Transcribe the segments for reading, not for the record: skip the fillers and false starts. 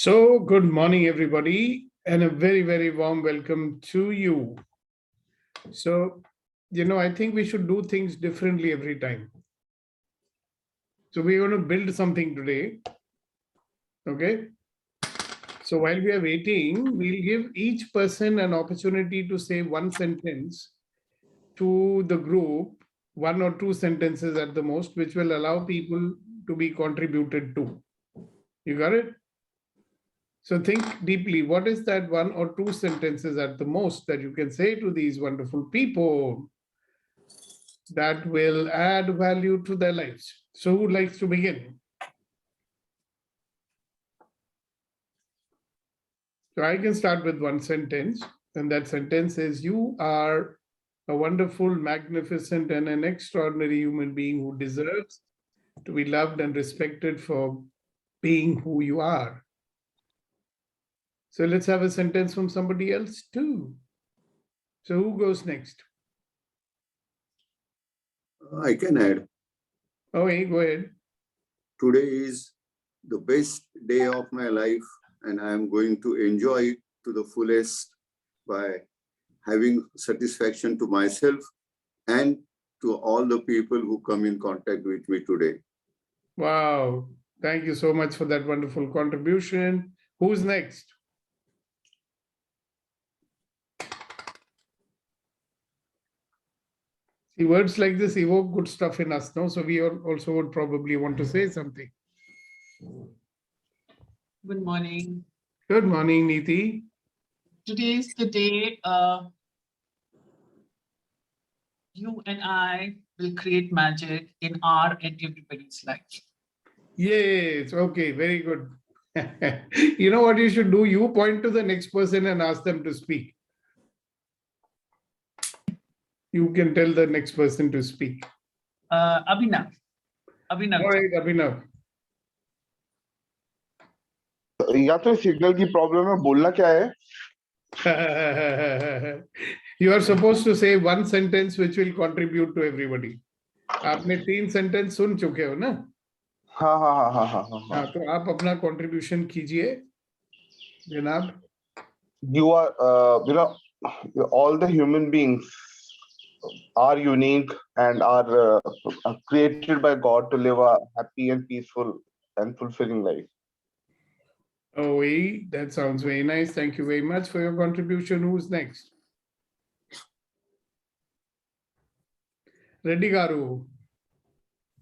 So, good morning, everybody, and a very, very warm welcome to you. So, I think we should do things differently every time. So, we're going to build something today. Okay. So, while we are waiting, we'll give each person an opportunity to say one sentence to the group, one or two sentences at the most, which will allow people to be contributed to. You got it? So think deeply, what is that one or two sentences at the most that you can say to these wonderful people that will add value to their lives? So who likes to begin? So I can start with one sentence, and that sentence is, you are a wonderful, magnificent, and an extraordinary human being who deserves to be loved and respected for being who you are. So let's have a sentence from somebody else too. So who goes next? I can add. Okay, go ahead. Today is the best day of my life, and I am going to enjoy it to the fullest by having satisfaction to myself and to all the people who come in contact with me today. Wow. Thank you so much for that wonderful contribution. Who's next? See, words like this evoke good stuff in us, no? So we also would probably want to say something. Good morning. Good morning, Neeti. Today is the day you and I will create magic in our and everybody's life. Yes, okay, very good. You know what you should do? You point to the next person and ask them to speak. You can tell the next person to speak. Abhinav. Abhinav. All right, Abhinav. या तो signal की problem है बोलना क्या है You are supposed to say one sentence which will contribute to everybody. आपने 3 sentence सुन चुके हो ना? हाँ हाँ हाँ हाँ हाँ हाँ हाँ, तो आप अपना कंट्रीब्यूशन कीजिए जनाब. You are all the human beings are unique and are created by God to live a happy and peaceful and fulfilling life. Oh, that sounds very nice. Thank you very much for your contribution. Who's next? Reddy Garu.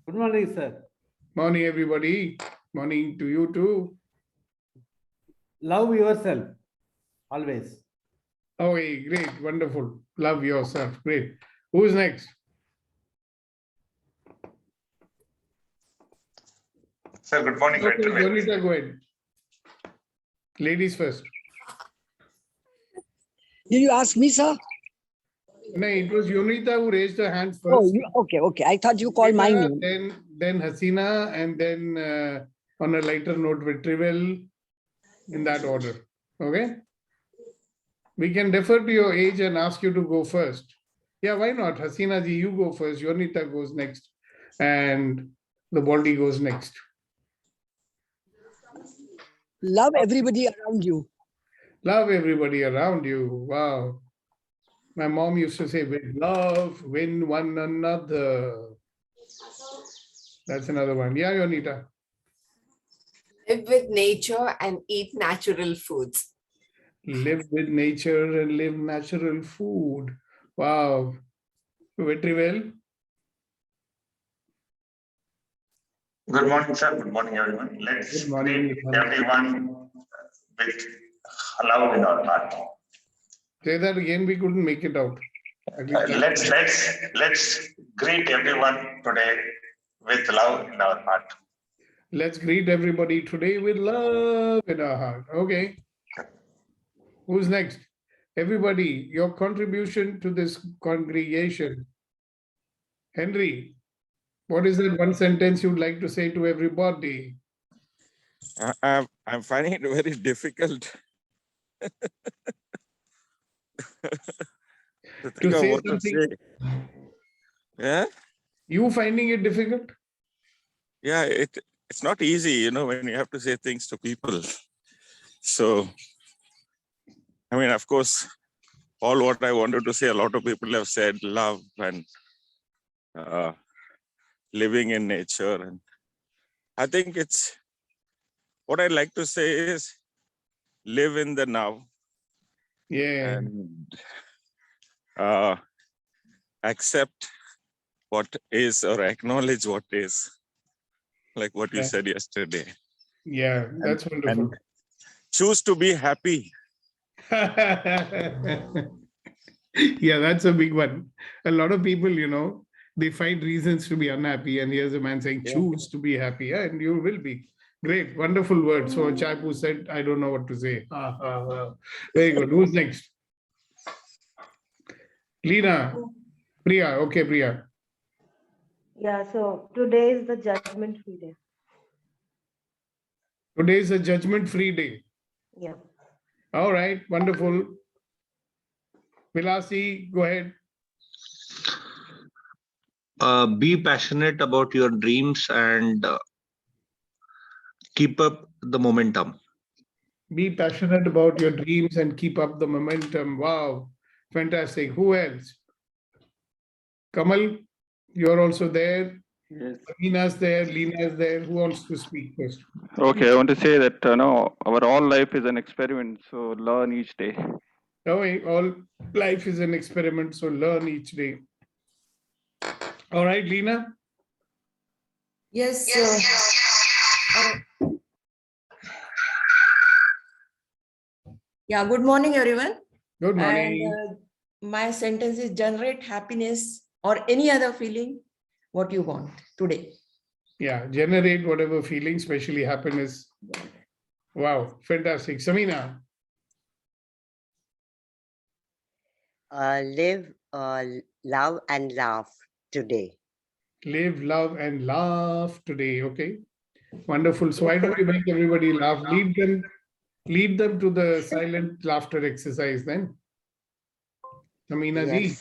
Good morning, sir. Morning, everybody. Morning to you too. Love yourself, always. Oh, great. Wonderful. Love yourself. Great. Who's next? Sir, good morning. Okay, Jonita, go ahead. Ladies first. Did you ask me, sir? No, it was Yonita who raised her hand first. Oh, okay. I thought you called my name. Then Hasina, and then on a lighter note, Retrieval, in that order. Okay? We can defer to your age and ask you to go first. Yeah, why not? Hasina ji, you go first. Yonita goes next. And the body goes next. Love everybody around you. Love everybody around you. Wow. My mom used to say, with love, win one another. That's another one. Yeah, Yonita. Live with nature and eat natural foods. Live with nature and live natural food. Wow. Very well. Good morning, sir. Good morning, everyone. Let's greet everyone with love in our heart. Say that again. We couldn't make it out. Let's greet everyone today with love in our heart. Let's greet everybody today with love in our heart. Okay. Who's next? Everybody, your contribution to this congregation. Henry, what is that one sentence you'd like to say to everybody? I'm finding it very difficult to think of what to say. Yeah? You finding it difficult? Yeah, it's not easy, when you have to say things to people. So, I mean, of course, all what I wanted to say, a lot of people have said, love and living in nature. And I think it's, what I'd like to say is live in the now Yeah. and accept what is or acknowledge what is, like what you Yeah. said yesterday. Yeah, that's wonderful. And choose to be happy. Yeah, that's a big one. A lot of people, they find reasons to be unhappy. And here's a man saying, choose to be happy. Yeah, and you will be. Great, wonderful word. So Chapu said, I don't know what to say. Very good. Who's next? Leena. Priya. Okay, Priya. Yeah, so today is the judgment-free day. Today is a judgment-free day. Yeah. All right, wonderful. Vilasi, go ahead. Be passionate about your dreams and keep up the momentum. Be passionate about your dreams and keep up the momentum. Wow, fantastic. Who else? Kamal, you're also there. Yes. Amina's there. Leena is there. Who wants to speak first? Okay, I want to say that no, our all life is an experiment. So learn each day. All life is an experiment, so learn each day. All right, Leena. Yes. Yeah, good morning, everyone. Good morning. And my sentence is generate happiness or any other feeling what you want today. Yeah, generate whatever feeling, especially happiness. Wow, fantastic. Samina. Live, love and laugh today. Live, love, and laugh today. Okay, wonderful. So why don't we make everybody laugh? Lead them to the silent laughter exercise then. Samina ji.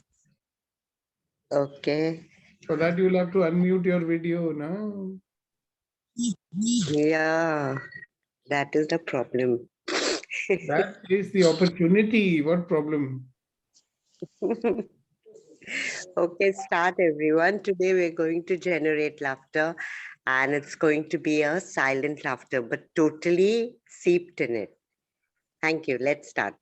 Okay. For that you'll have to unmute your video now. Yeah, that is the problem. That is the opportunity. What problem? Okay, start everyone. Today we're going to generate laughter and it's going to be a silent laughter, but totally seeped in it. Thank you. Let's start.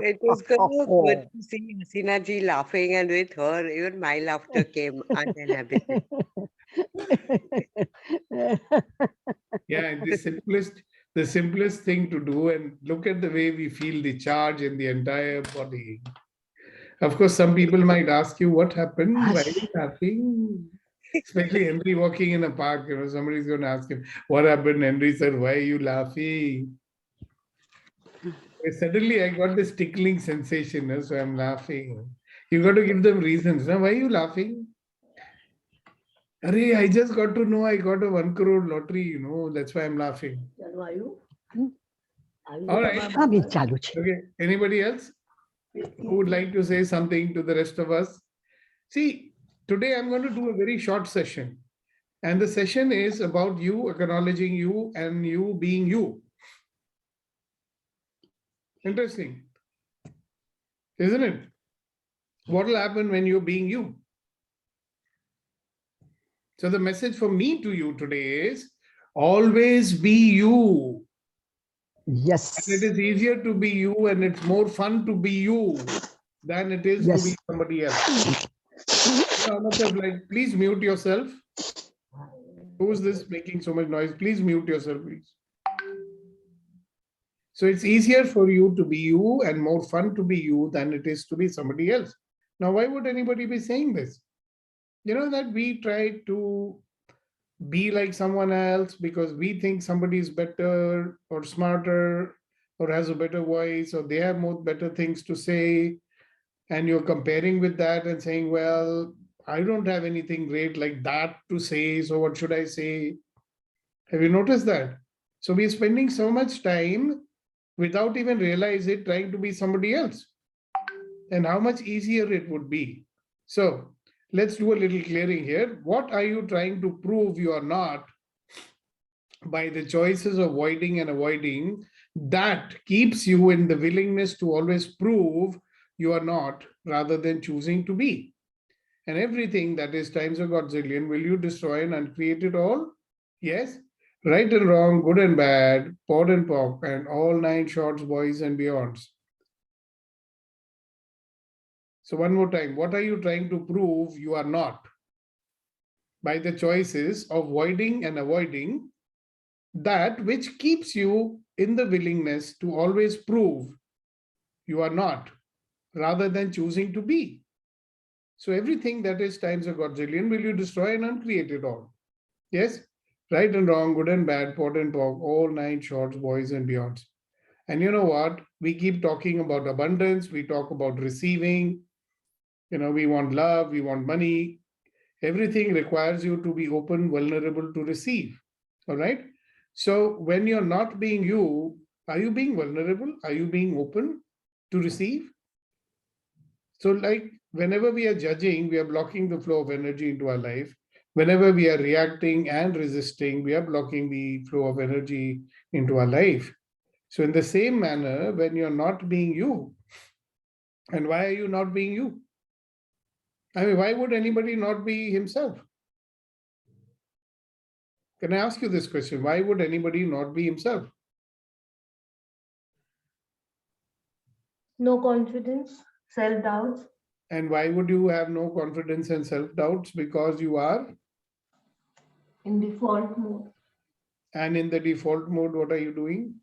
It was good to see Hasina ji laughing, and with her, even my laughter came uninhibited. Yeah, the simplest thing to do, and look at the way we feel the charge in the entire body. Of course, some people might ask you, what happened? Why are you laughing? Especially Henry walking in a park, somebody's going to ask him, what happened? Henry said, why are you laughing? Suddenly I got this tickling sensation, so I'm laughing. You got to give them reasons. Why are you laughing? Arey, I just got to know I got a 1 crore lottery, that's why I'm laughing. All right. Okay. Anybody else who would like to say something to the rest of us? See, today I'm going to do a very short session. And the session is about you, acknowledging you and you being you. Interesting. Isn't it? What will happen when you're being you? So the message for me to you today is always be you. Yes. And it is easier to be you and it's more fun to be you than it is to be somebody else. Please mute yourself. Who is this making so much noise? Please mute yourself, please. So it's easier for you to be you and more fun to be you than it is to be somebody else. Now, why would anybody be saying this? You know, that we try to be like someone else because we think somebody is better or smarter or has a better voice or they have more better things to say. And you're comparing with that and saying, well, I don't have anything great like that to say. So what should I say? Have you noticed that? So we're spending so much time without even realize it, trying to be somebody else. And how much easier it would be. So let's do a little clearing here. What are you trying to prove you are not by the choices of avoiding and avoiding that keeps you in the willingness to always prove you are not rather than choosing to be? And everything that is times a godzillion, will you destroy and uncreate it all? Yes. Right and wrong, good and bad, pod and pock, and all nine shorts, boys and beyonds. So one more time, what are you trying to prove you are not? By the choices of avoiding and avoiding that which keeps you in the willingness to always prove you are not, rather than choosing to be. So everything that is times a godzillion, will you destroy and uncreate it all? Yes, right and wrong, good and bad, pot and pock, all nine shorts, boys and beyonds. And you know what? We keep talking about abundance. We talk about receiving. You know, we want love, we want money. Everything requires you to be open, vulnerable to receive. All right. So when you're not being you, are you being vulnerable? Are you being open to receive? So like whenever we are judging, we are blocking the flow of energy into our life. Whenever we are reacting and resisting, we are blocking the flow of energy into our life. So in the same manner, when you're not being you, and why are you not being you? I mean, why would anybody not be himself? Can I ask you this question? Why would anybody not be himself? No confidence, self-doubts. And why would you have no confidence and self-doubts? Because you are? In default mode. And in the default mode, what are you doing?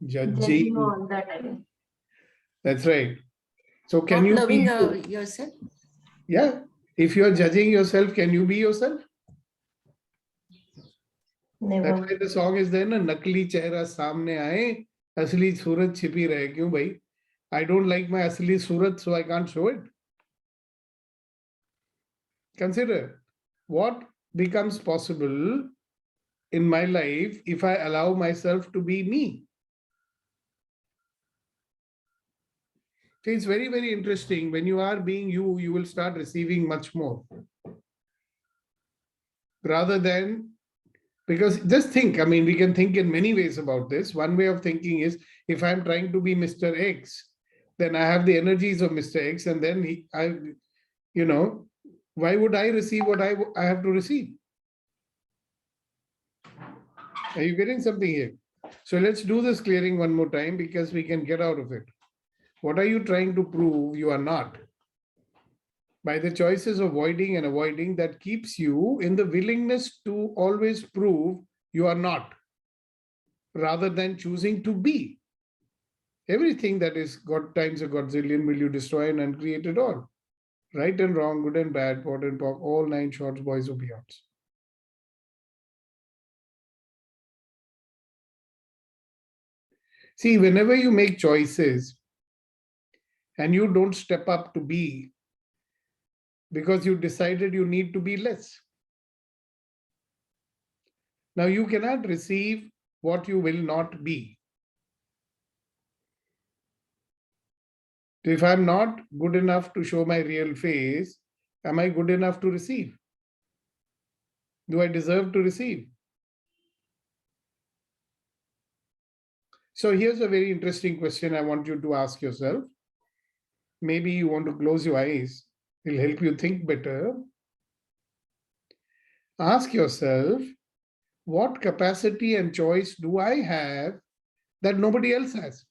Judging Judging. all the time. That's right. So can Not you loving be you? yourself. Yeah. If you're judging yourself, can you be yourself? Never. That's why the song is there, na nakli chehra सामने आए, असली सूरत छिपी रहे. क्यों भाई? I don't like my asli surat, so I can't show it. Consider what becomes possible in my life if I allow myself to be me. So it's very, very interesting. When you are being you, you will start receiving much more. Rather than, because just think, I mean, we can think in many ways about this. One way of thinking is, if I'm trying to be Mr. X, then I have the energies of Mr. X, and then why would I receive what I have to receive? Are you getting something here? So let's do this clearing one more time because we can get out of it. What are you trying to prove you are not? By the choices of avoiding and avoiding that keeps you in the willingness to always prove you are not, rather than choosing to be. Everything that is God times a godzillion will you destroy and uncreate it all. Right and wrong, good and bad, pot and pock, all nine shorts, boys or beyonds. See, whenever you make choices and you don't step up to be because you decided you need to be less. Now you cannot receive what you will not be. If I'm not good enough to show my real face, am I good enough to receive? Do I deserve to receive? So here's a very interesting question I want you to ask yourself. Maybe you want to close your eyes. It'll help you think better. Ask yourself, what capacity and choice do I have that nobody else has?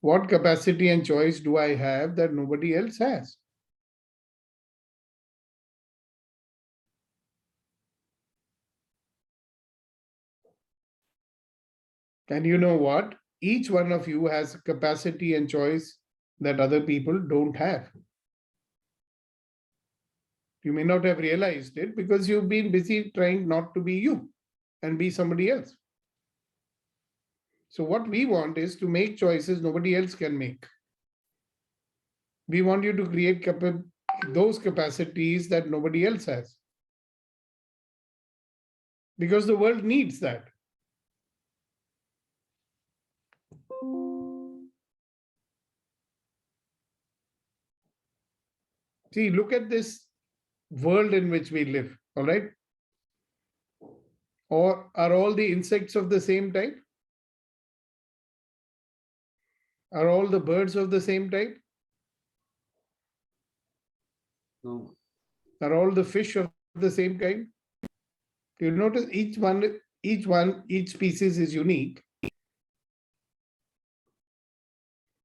what capacity and choice do I have that nobody else has? And you know what? Each one of you has a capacity and choice that other people don't have. You may not have realized it because you've been busy trying not to be you and be somebody else. So what we want is to make choices nobody else can make. We want you to create those capacities that nobody else has. Because the world needs that. See, look at this world in which we live, all right? Or are all the insects of the same type? Are all the birds of the same type? No. Are all the fish of the same kind? You notice each species is unique.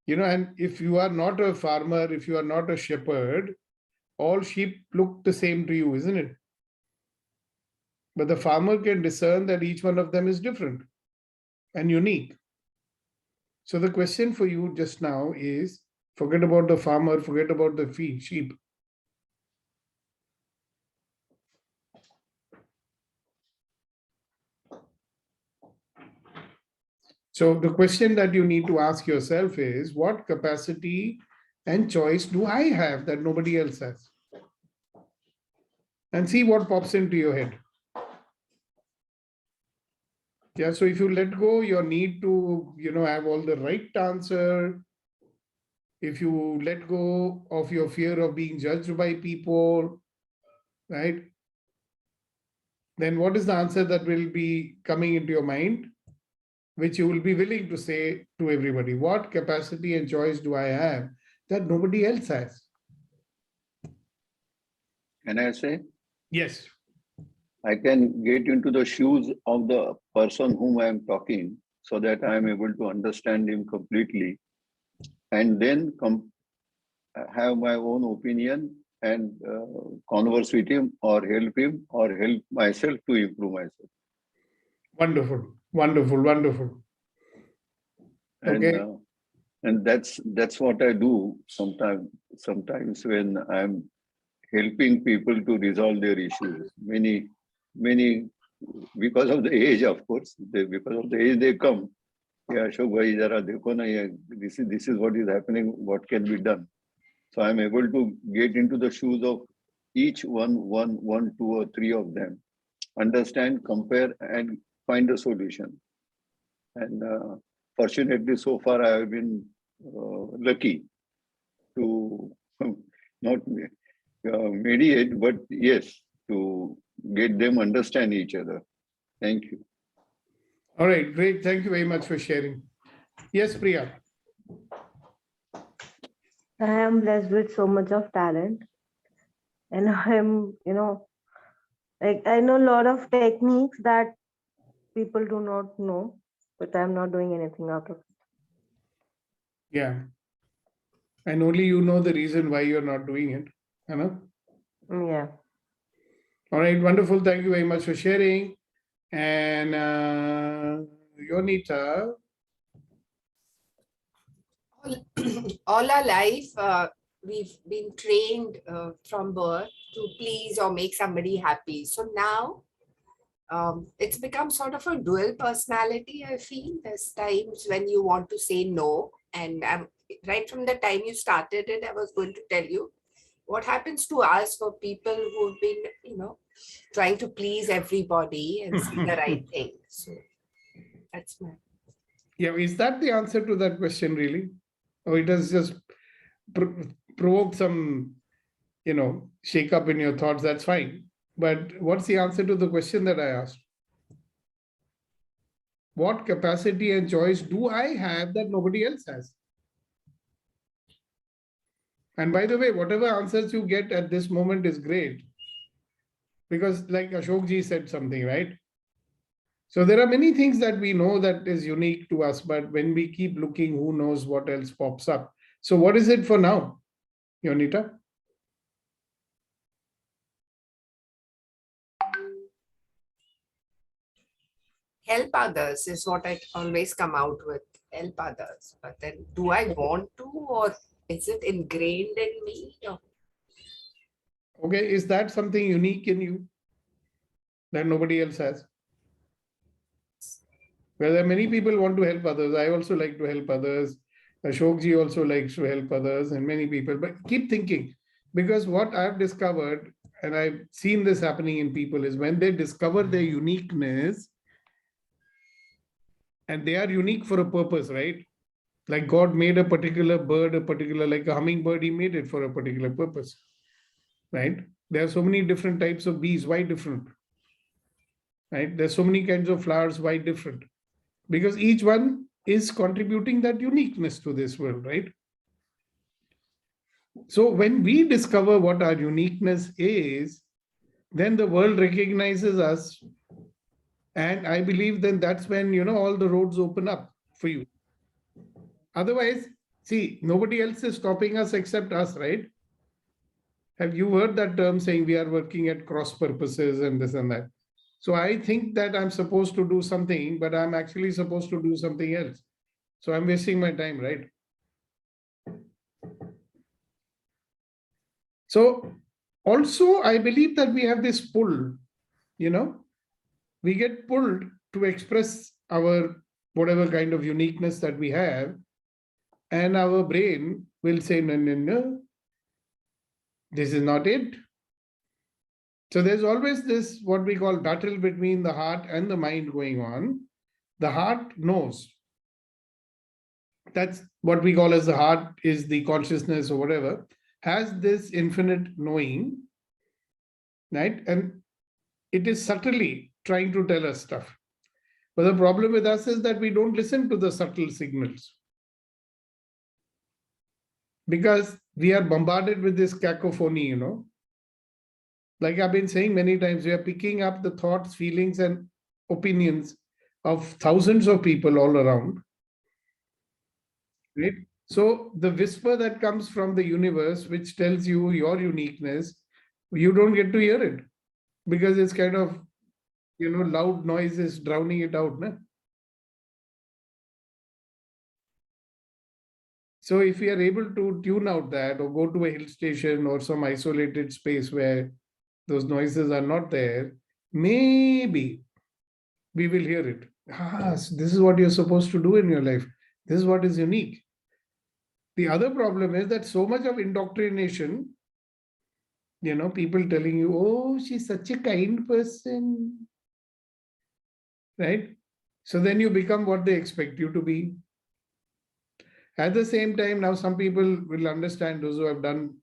You know, and if you are not a farmer, if you are not a shepherd, all sheep look the same to you, isn't it? But the farmer can discern that each one of them is different and unique. So the question for you just now is, forget about the farmer, forget about the sheep. So the question that you need to ask yourself is, what capacity and choice do I have that nobody else has? And see what pops into your head. Yeah, so if you let go your need to, have all the right answer, if you let go of your fear of being judged by people, right? Then what is the answer that will be coming into your mind, which you will be willing to say to everybody? What capacity and choice do I have that nobody else has? Can I say? Yes. I can get into the shoes of the person whom I am talking so that I am able to understand him completely and then have my own opinion and converse with him or help myself to improve myself. Wonderful, wonderful, wonderful. Okay. And that's what I do sometimes when I'm helping people to resolve their issues. Many, because of the age, of course, because of the age they come. Yeah, Ashok bhai, jara dekho na, this is what is happening, what can be done. So I'm able to get into the shoes of each one, two or three of them, understand, compare, and find a solution. And fortunately, so far I have been lucky to not mediate, but yes, to get them understand each other. Thank you. All right, great. Thank you very much for sharing. Yes, Priya. I am blessed with so much of talent, and I'm, like I know a lot of techniques that people do not know, but I'm not doing anything out of it. Yeah. And only you know the reason why you're not doing it. Yeah. All right, wonderful. Thank you very much for sharing. And Yonita. All our life, we've been trained from birth to please or make somebody happy. So now it's become sort of a dual personality, I feel. There's times when you want to say no. And right from the time you started it, I was going to tell you what happens to us for people who've been, trying to please everybody and say the right thing. So that's my... Yeah, is that the answer to that question really? Or it has just provoked some, shake up in your thoughts? That's fine. But what's the answer to the question that I asked? What capacity and choice do I have that nobody else has? And by the way, whatever answers you get at this moment is great. Because like Ashok ji said something, right? So there are many things that we know that is unique to us, but when we keep looking, who knows what else pops up. So what is it for now, Yonita? Help others is what I always come out with. Help others. But then do I want to, or is it ingrained in me? Or Okay, is that something unique in you that nobody else has? Well, there are many people want to help others. I also like to help others. Ashokji also likes to help others, and many people. But keep thinking, because what I've discovered, and I've seen this happening in people, is when they discover their uniqueness, and they are unique for a purpose, right? Like God made a particular bird, like a hummingbird, he made it for a particular purpose, right? There are so many different types of bees. Why different? Right? There's so many kinds of flowers. Why different? Because each one is contributing that uniqueness to this world, right? So when we discover what our uniqueness is, then the world recognizes us. And I believe then that's when, all the roads open up for you. Otherwise, see, nobody else is stopping us except us, right? Have you heard that term saying we are working at cross purposes and this and that? So I think that I'm supposed to do something, but I'm actually supposed to do something else. So I'm wasting my time, right? So also, I believe that we have this pull, we get pulled to express our whatever kind of uniqueness that we have. And our brain will say, no, no, no, this is not it. So there's always this, what we call battle between the heart and the mind going on. The heart knows. That's what we call as the heart is the consciousness or whatever, has this infinite knowing, right? And it is subtly trying to tell us stuff. But the problem with us is that we don't listen to the subtle signals. Because we are bombarded with this cacophony, Like I've been saying many times, we are picking up the thoughts, feelings, and opinions of thousands of people all around. Right? So the whisper that comes from the universe, which tells you your uniqueness, you don't get to hear it because it's kind of, loud noise is drowning it out. No? So if we are able to tune out that or go to a hill station or some isolated space where those noises are not there, maybe we will hear it. So this is what you're supposed to do in your life. This is what is unique. The other problem is that so much of indoctrination, people telling you, oh, she's such a kind person, right? So then you become what they expect you to be. At the same time, now some people will understand, those who have done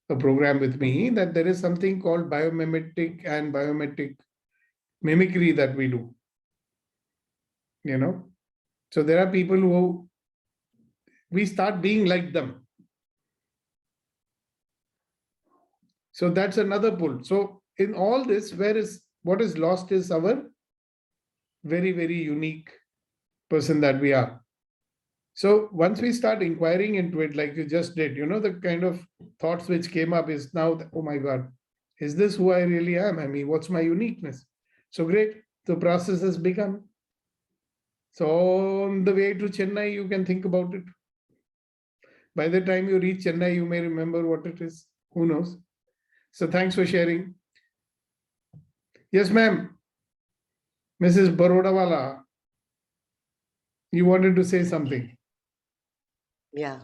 a program with me, that there is something called biomimetic and biometric mimicry that we do. So there are people who we start being like them. So that's another pull. So in all this, what is lost is our very, very unique person that we are. So once we start inquiring into it, like you just did, the kind of thoughts which came up is now, oh my God, is this who I really am? I mean, what's my uniqueness? So great, the process has begun. So on the way to Chennai, you can think about it. By the time you reach Chennai, you may remember what it is. Who knows? So thanks for sharing. Yes, ma'am. Mrs. Barodawala, you wanted to say something. Yeah.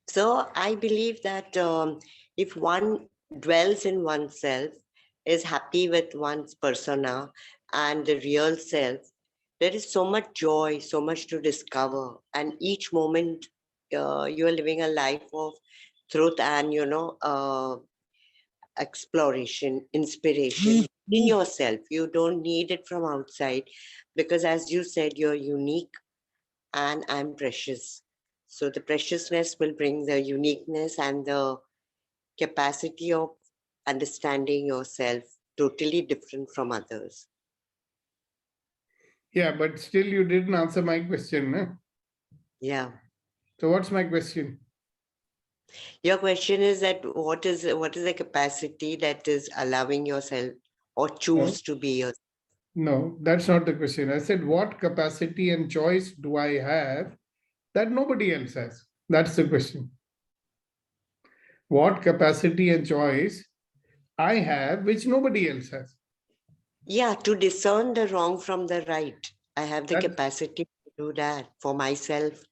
So I believe that if one dwells in oneself, is happy with one's persona and the real self, there is so much joy, so much to discover. And each moment you are living a life of truth and, exploration, inspiration in yourself. You don't need it from outside because, as you said, you're unique and I'm precious. So the preciousness will bring the uniqueness and the capacity of understanding yourself totally different from others. Yeah, but still you didn't answer my question. Huh? Yeah. So what's my question? Your question is that what is the capacity that is allowing yourself or choose to be yourself? No, that's not the question. I said, what capacity and choice do I have that nobody else has? That's the question. What capacity and choice I have which nobody else has? Yeah, to discern the wrong from the right. I have the That's- capacity to do that for myself.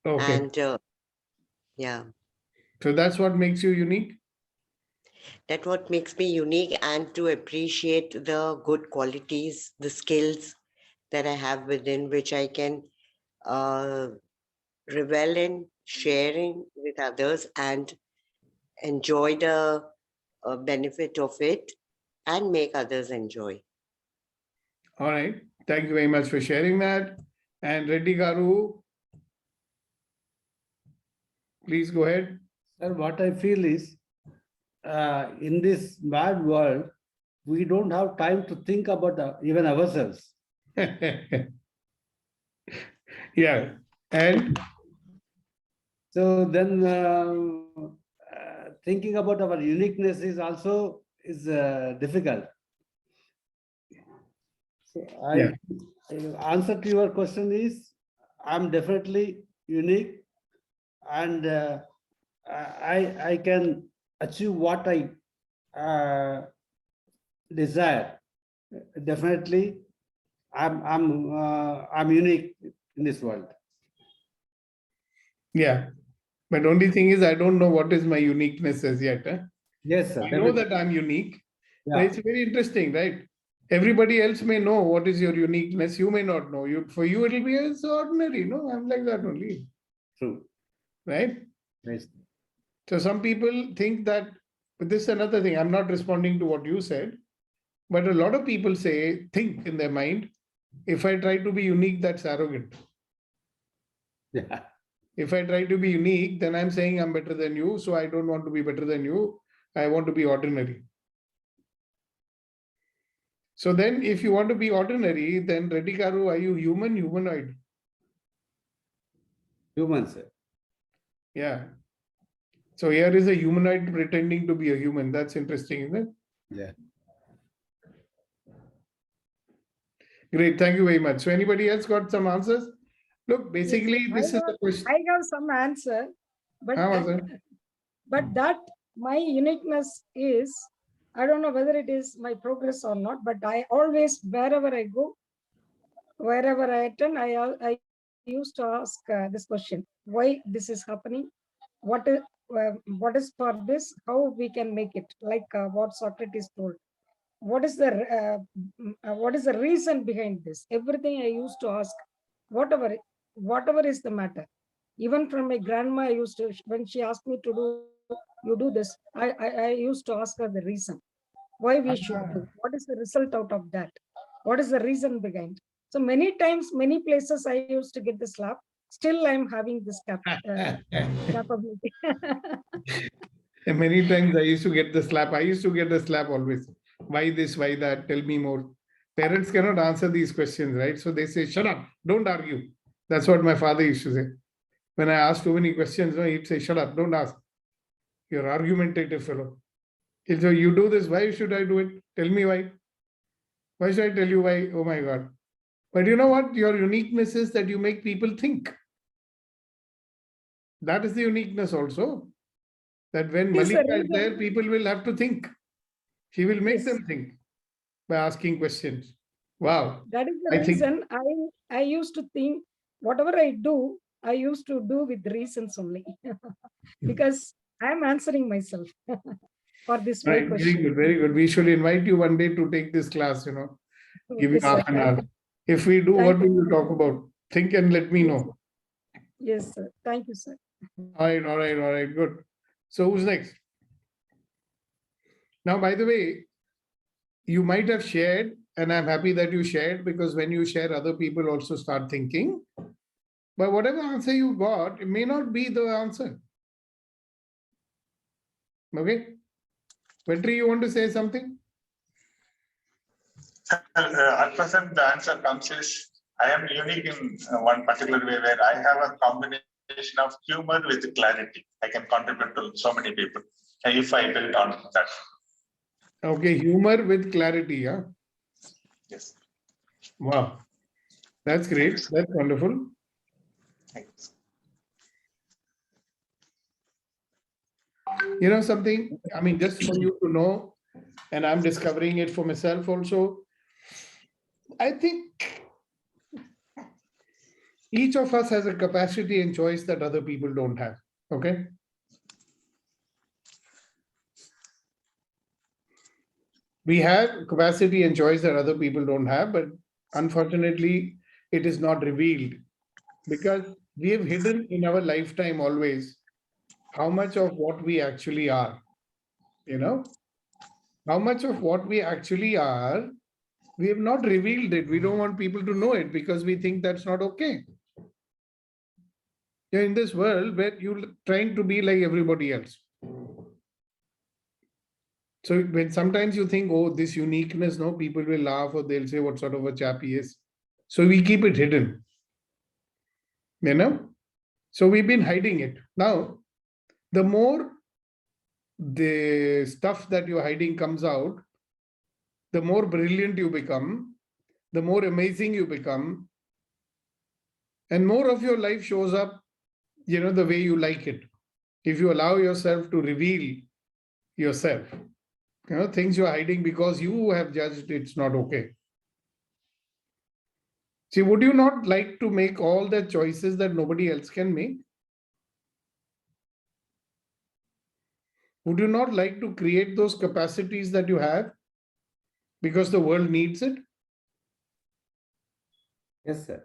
Okay. And yeah. So that's what makes you unique? That's what makes me unique, and to appreciate the good qualities, the skills that I have within, which I can revel in sharing with others and enjoy the benefit of it and make others enjoy. All right. Thank you very much for sharing that. And Reddy Garu, please go ahead. Sir, what I feel is, in this mad world, we don't have time to think about even ourselves. Yeah. And so then thinking about our uniqueness is also difficult. So answer to your question is, I'm definitely unique, and I can achieve what I desire. Definitely, I'm unique in this world. yeah, but only thing is I don't know what is my uniqueness as yet. Huh? Yes, sir. I know that I'm unique. Yeah. But it's very interesting, right? Everybody else may know what is your uniqueness. You may not know. For you, it'll be as ordinary. No, I'm like that only. True. Right? Yes. So some people think that, but this is another thing. I'm not responding to what you said, but a lot of people think in their mind, if I try to be unique, that's arrogant. Yeah. If I try to be unique, then I'm saying I'm better than you. So I don't want to be better than you. I want to be ordinary. So then if you want to be ordinary, then Reddy Garu, are you human, humanoid? Human, sir. Yeah. So here is a humanoid pretending to be a human. That's interesting, isn't it? Yeah. Great. Thank you very much. So anybody else got some answers? Look, basically, Yes, this is the question. I have some answer, but but that my uniqueness is, I don't know whether it is my progress or not, but I always, wherever I go, wherever I attend, I used to ask this question: why this is happening? What is for this? How we can make it? Like what Socrates told. What is the reason behind this? Everything I used to ask, whatever is the matter. Even from my grandma, I used to, when she asked me to do, you do this, I used to ask her the reason why we should do. What is the result out of that? What is the reason behind? So many times, many places I used to get the slap. Still, I'm having this capability. And many times I used to get the slap. I used to get the slap always. Why this, why that? Tell me more. Parents cannot answer these questions, right? So they say, shut up, don't argue. That's what my father used to say. When I asked too many questions, he'd say, shut up, don't ask. You're argumentative fellow. He'll say, you do this, why should I do it? Tell me why. Why should I tell you why? Oh my God. But you know what? Your uniqueness is that you make people think. That is the uniqueness also. That when Malika is there, people will have to think. She will make them think by asking questions. Wow. That is the reason I used to think whatever I do, I used to do with reasons only. Because I am answering myself for this why Right, question. very good, very good. We should invite you one day to take this class, give you Okay, half sir. an hour. If we do, what will you talk about? Think and let me know. Yes, sir. Thank you, sir. All right, good. So who's next? Now, by the way, you might have shared, and I'm happy that you shared, because when you share, other people also start thinking. But whatever answer you got, it may not be the answer. Okay? Petri, you want to say something? At present, the answer comes is I am unique in one particular way where I have a combination of humor with clarity. I can contribute to so many people if I build on that. Okay, humor with clarity, yeah? Yes. Wow, that's great. That's wonderful. Thanks. You know something, I mean, just for you to know, and I'm discovering it for myself also, I think each of us has a capacity and choice that other people don't have, okay? We have capacity and choice that other people don't have, but unfortunately, it is not revealed because we have hidden in our lifetime always how much of what we actually are, you know? How much of what we actually are, we have not revealed it. We don't want people to know it because we think that's not okay. You're in this world where you're trying to be like everybody else. So when sometimes you think, oh, this uniqueness, no, people will laugh or they'll say what sort of a chap he is. So we keep it hidden, you know? So we've been hiding it. Now, the more the stuff that you're hiding comes out, the more brilliant you become, the more amazing you become, and more of your life shows up, you know, the way you like it. If you allow yourself to reveal yourself, you know, things you're hiding because you have judged it's not okay. See, would you not like to make all the choices that nobody else can make? Would you not like to create those capacities that you have because the world needs it? Yes, sir.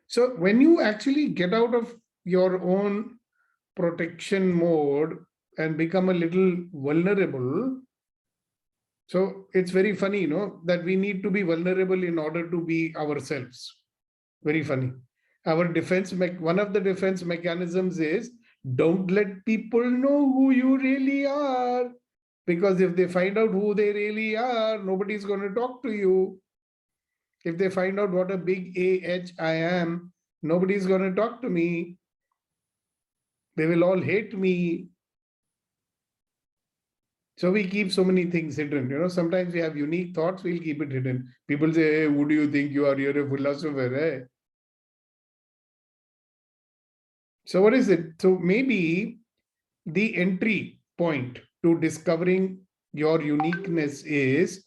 So when you actually get out of your own protection mode and become a little vulnerable, so it's very funny, you know, that we need to be vulnerable in order to be ourselves. Very funny. Our defense, one of the defense mechanisms is don't let people know who you really are. Because if they find out who they really are, nobody's going to talk to you. If they find out what a big AH I am, nobody's going to talk to me. They will all hate me. So we keep so many things hidden. You know, sometimes we have unique thoughts, we'll keep it hidden. People say, hey, who do you think you are? You're a philosopher, eh? So what is it? So maybe the entry point to discovering your uniqueness is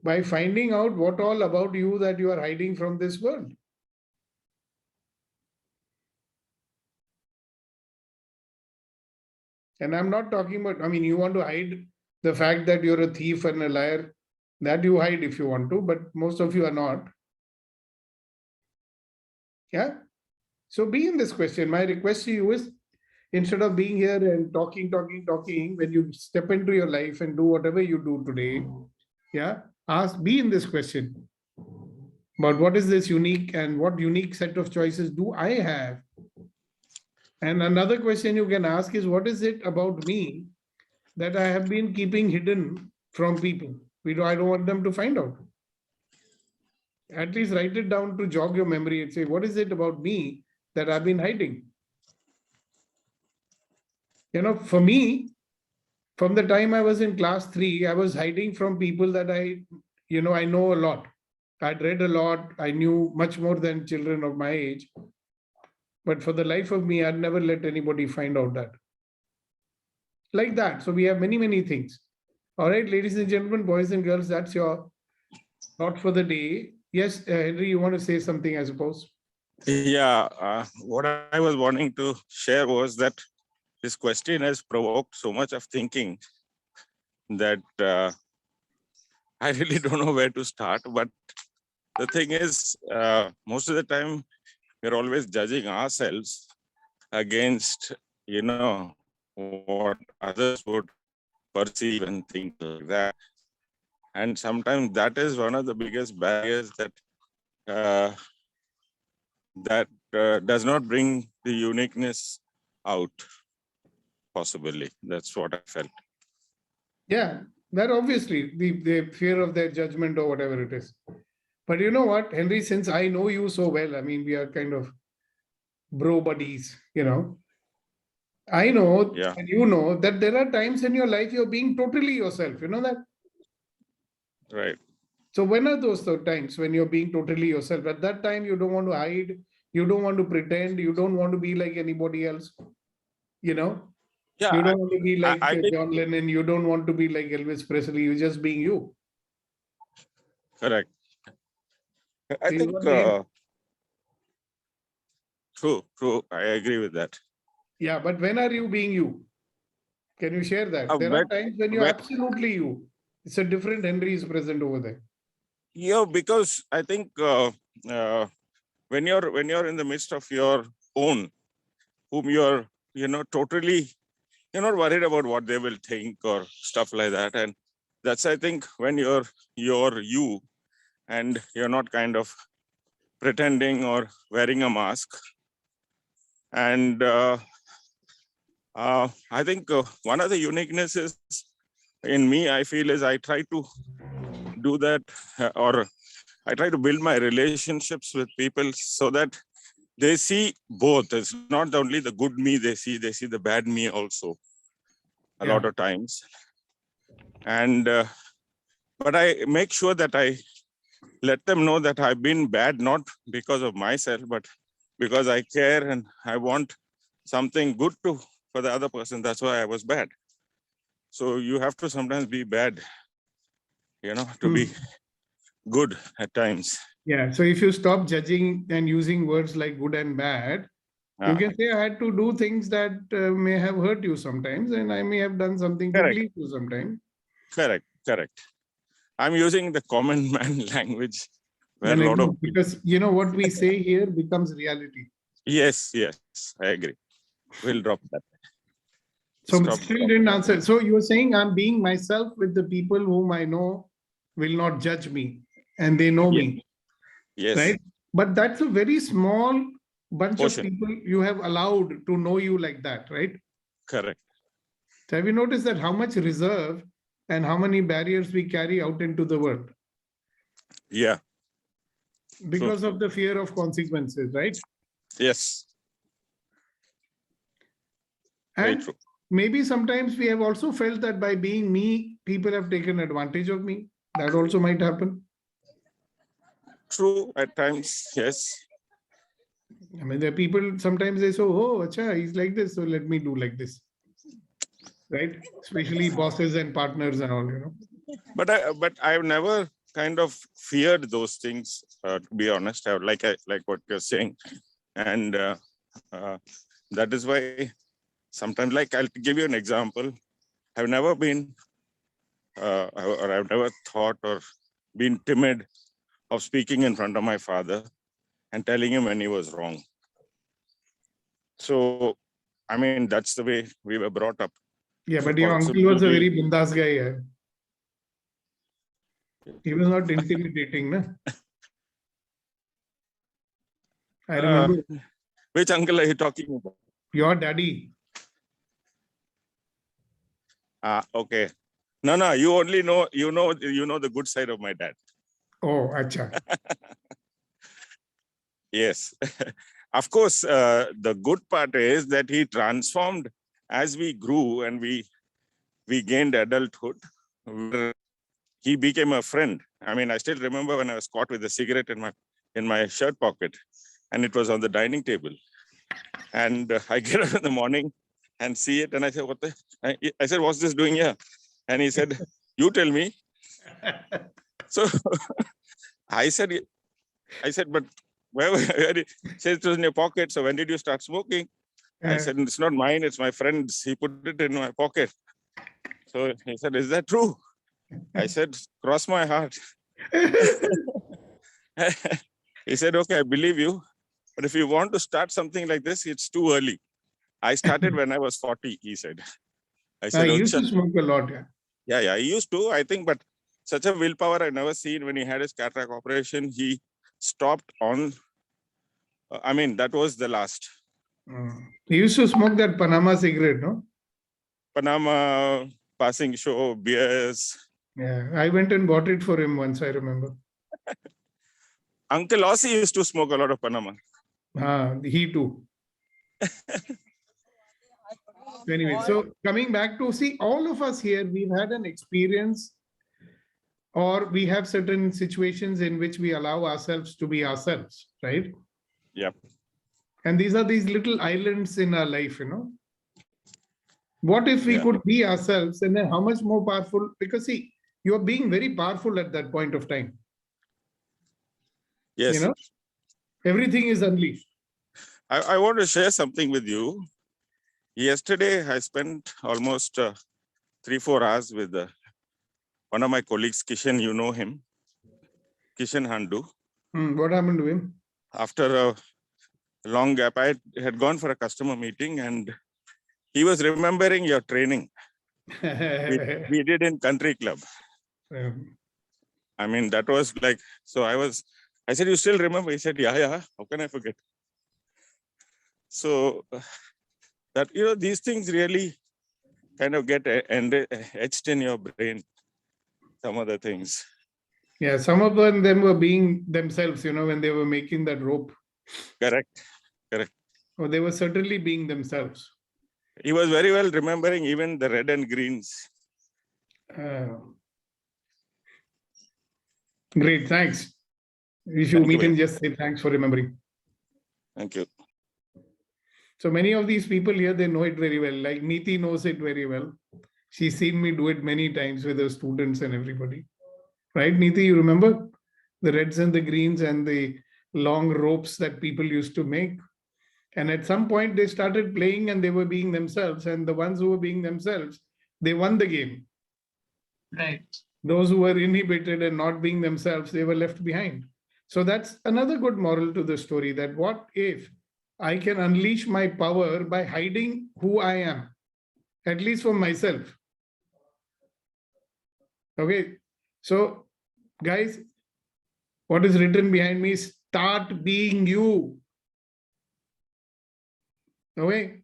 by finding out what all about you that you are hiding from this world. And I'm not talking about, I mean, you want to hide the fact that you're a thief and a liar, that you hide if you want to, but most of you are not. Yeah. So be in this question. My request to you is, instead of being here and talking, when you step into your life and do whatever you do today, yeah, be in this question. But what is this unique and what unique set of choices do I have? And another question you can ask is, what is it about me that I have been keeping hidden from people? I don't want them to find out. At least write it down to jog your memory and say, what is it about me that I've been hiding? You know, for me, from the time I was in class 3, I was hiding from people that I know a lot. I'd read a lot. I knew much more than children of my age. But for the life of me, I'd never let anybody find out that. Like that. So we have many, many things. All right, ladies and gentlemen, boys and girls, that's your thought for the day. Yes, Henry, you want to say something, I suppose? Yeah, what I was wanting to share was that this question has provoked so much of thinking that I really don't know where to start. But the thing is, most of the time, we're always judging ourselves against, what others would perceive and think like that. And sometimes that is one of the biggest barriers that does not bring the uniqueness out, possibly. That's what I felt. Yeah, That obviously the fear of their judgment or whatever it is. But you know what, Henry, since I know you so well, I mean, we are kind of bro buddies, I know, Yeah. and you know that there are times in your life you're being totally yourself. You know that? Right. So when are those times when you're being totally yourself? At that time, you don't want to hide, you don't want to pretend, you don't want to be like anybody else. You Yeah. don't want to be like I did. John Lennon, you don't want to be like Elvis Presley, you're just being you. Correct. I So you think won't be- true. I agree with that. Yeah, but when are you being you? Can you share that? There are times when you're absolutely you. It's a different Henry is present over there. Yeah, because I think when you're in the midst of your own, whom you're totally, you're not worried about what they will think or stuff like that, and that's, I think, when you're you, and you're not kind of pretending or wearing a mask. And I think one of the uniquenesses in me, I feel, is I try to do that, or I try to build my relationships with people so that they see both. It's not only the good me they see the bad me also a lot of times. And but I make sure that I let them know that I've been bad, not because of myself, but because I care and I want something good for the other person. That's why I was bad. So you have to sometimes be bad, to be good at times. Yeah. So if you stop judging and using words like good and bad, you can say I had to do things that may have hurt you sometimes, and I may have done something to please you sometimes. Correct. I'm using the common man language where a lot of because what we say here becomes reality. Yes, I agree. We'll drop that. So still didn't answer. So you're saying I'm being myself with the people whom I know will not judge me, and they know me. Yes. Right. But that's a very small bunch Portion. of people you have allowed to know you like that, right? Correct. So have you noticed that how much reserve and how many barriers we carry out into the world? Yeah. Because of the fear of consequences, right? Yes. And maybe sometimes we have also felt that by being me, people have taken advantage of me. That also might happen. True, at times, yes. I mean, there are people, sometimes they say, oh, acha, he's like this, so let me do like this. Right? Especially bosses and partners and all, But I've never kind of feared those things, to be honest. I like what you're saying. And that is why sometimes, like, I'll give you an example. I've never been, or I've never thought or been timid of speaking in front of my father and telling him when he was wrong. So, I mean, that's the way we were brought up. Yeah, but your uncle was a very bindas guy. Yeah. He was not intimidating, no? I remember. Which uncle are you talking about? Your daddy. Okay. No, you only know, you know the good side of my dad. Oh, acha. Yes. Of course, the good part is that he transformed as we grew and we gained adulthood. He became a friend. I mean, I still remember when I was caught with a cigarette in my shirt pocket, and it was on the dining table. And I get up in the morning and see it, and I said, "What the?" I said, "What's this doing here?" And he said, "You tell me." So I said, "But where he said it was in your pocket. So when did you start smoking?" I said, "It's not mine, it's my friend's. He put it in my pocket." So he said, "Is that true?" I said, "Cross my heart." He said, "Okay, I believe you. But if you want to start something like this, it's too early." I started when I was 40, he said. I said, I used to smoke a lot. Yeah, I used to, I think, but such a willpower I never seen. When he had his cataract operation, he stopped on, I mean, that was the last. He used to smoke that Panama cigarette, no? Panama, passing show, beers. Yeah, I went and bought it for him once, I remember. Uncle Ossie used to smoke a lot of Panama. He too. Anyway, so coming back to see, all of us here, we've had an experience, or we have certain situations in which we allow ourselves to be ourselves, right? Yep. And these are these little islands in our life, What if we could be ourselves, and then how much more powerful? Because see, you're being very powerful at that point of time. Yes. Everything is unleashed. I want to share something with you. Yesterday, I spent almost 3-4 hours with one of my colleagues, Kishan. You know him, Kishan Handu. What happened to him? After a long gap, I had gone for a customer meeting, and he was remembering your training we did in Country Club. I mean, that was like, so I said, you still remember? He said, yeah, how can I forget? So that, these things really kind of get etched in your brain, some other things. Yeah, some of them were being themselves, when they were making that rope. Correct. Or they were certainly being themselves. He was very well remembering even the red and greens. Great, thanks. If you meet him, just say thanks for remembering. Thank you. So many of these people here, they know it very well. Like Neeti knows it very well. She's seen me do it many times with her students and everybody. Right, Neeti, you remember? The reds and the greens and the long ropes that people used to make. And at some point, they started playing and they were being themselves. And the ones who were being themselves, they won the game. Right. Those who were inhibited and not being themselves, they were left behind. So that's another good moral to the story, that what if I can unleash my power by hiding who I am, at least for myself. Okay, so guys, what is written behind me is start being you. Okay,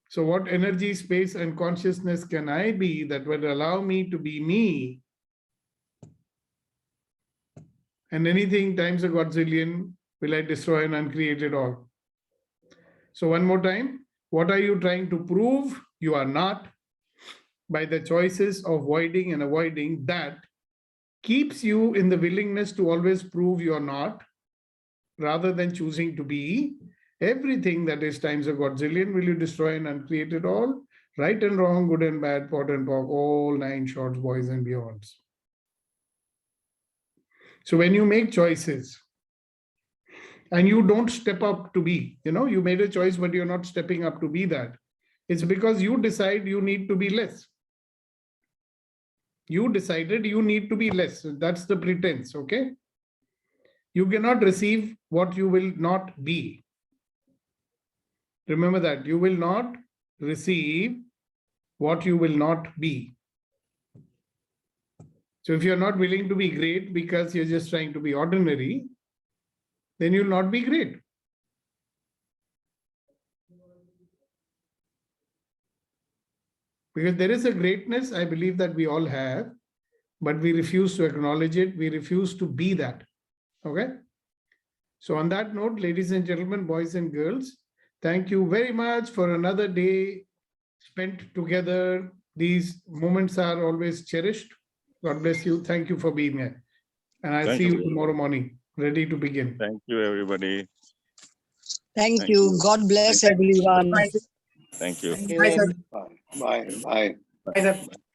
so what energy, space, and consciousness can I be that will allow me to be me? And anything times a godzillion will I destroy and uncreate it all. So one more time, what are you trying to prove? You are not. By the choices of avoiding and avoiding, that keeps you in the willingness to always prove you are not, rather than choosing to be. Everything that is times a godzillion will you destroy and uncreate it all. Right and wrong, good and bad, pot and pock, all 9 shorts, boys and beyonds. So when you make choices, and you don't step up to be, you made a choice, but you're not stepping up to be that. It's because you decide you need to be less. You decided you need to be less. That's the pretense, okay? You cannot receive what you will not be. Remember that. You will not receive what you will not be. So if you're not willing to be great because you're just trying to be ordinary, then you'll not be great. Because there is a greatness, I believe, that we all have, but we refuse to acknowledge it. We refuse to be that. Okay? So on that note, ladies and gentlemen, boys and girls, thank you very much for another day spent together. These moments are always cherished. God bless you. Thank you for being here. And I'll see you tomorrow morning, ready to begin. Thank you, everybody. Thank you. God bless everyone. Thank you. Bye. Bye. Bye.